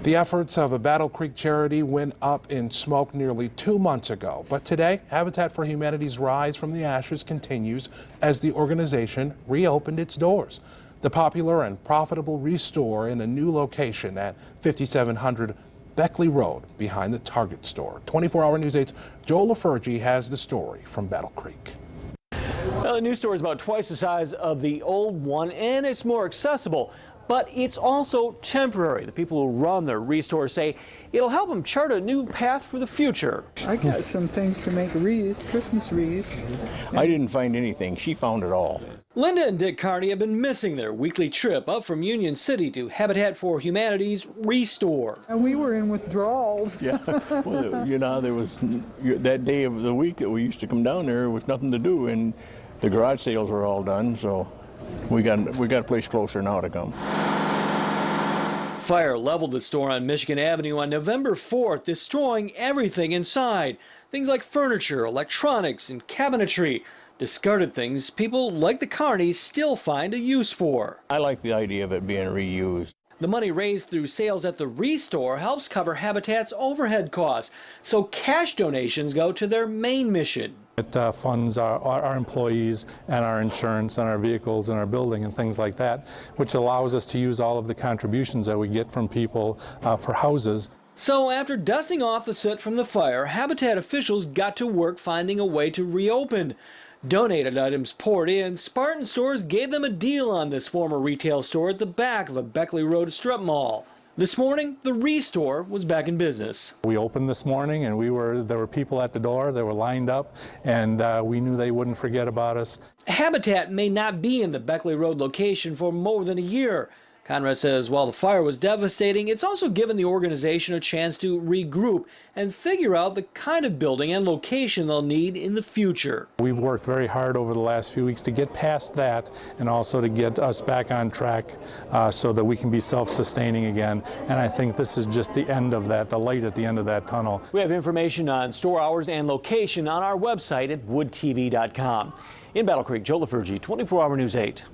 The efforts of a Battle Creek charity went up in smoke nearly 2 months ago. But today, Habitat for Humanity's rise from the ashes continues as the organization reopened its doors. The popular and profitable Restore in a new location at 5700 Beckley Road behind the Target store. 24-hour News 8's Joel LaFurgy has the story from Battle Creek. Well, the new store is about twice the size of the old one, and it's more accessible. But it's also temporary. The people who run the Restore say it'll help them chart a new path for the future. I got some things to make wreaths, Christmas wreaths. I didn't find anything. She found it all. Linda and Dick Carney have been missing their weekly trip up from Union City to Habitat for Humanity's Restore. And we were in withdrawals. Yeah, well, you know, there was that day of the week that we used to come down there was nothing to do, and the garage sales were all done, so we got a place closer now to come. Fire leveled the store on Michigan Avenue on November 4th, destroying everything inside. Things like furniture, electronics, and cabinetry. Discarded things people like the Carneys still find a use for. I like the idea of it being reused. The money raised through sales at the Restore helps cover Habitat's overhead costs, so cash donations go to their main mission. It funds our employees and our insurance and our vehicles and our building and things like that, which allows us to use all of the contributions that we get from people for houses. So after dusting off the soot from the fire, Habitat officials got to work finding a way to reopen. Donated items poured in. Spartan Stores gave them a deal on this former retail store at the back of a Beckley Road strip mall. This morning, the Restore was back in business. We opened this morning and there were people at the door, they were lined up, and we knew they wouldn't forget about us. Habitat may not be in the Beckley Road location for more than a year. Conrad says while the fire was devastating, it's also given the organization a chance to regroup and figure out the kind of building and location they'll need in the future. We've worked very hard over the last few weeks to get past that and also to get us back on track so that we can be self-sustaining again. And I think this is just the end of that, the light at the end of that tunnel. We have information on store hours and location on our website at woodtv.com. In Battle Creek, Joel LaFurgy, 24-hour News 8.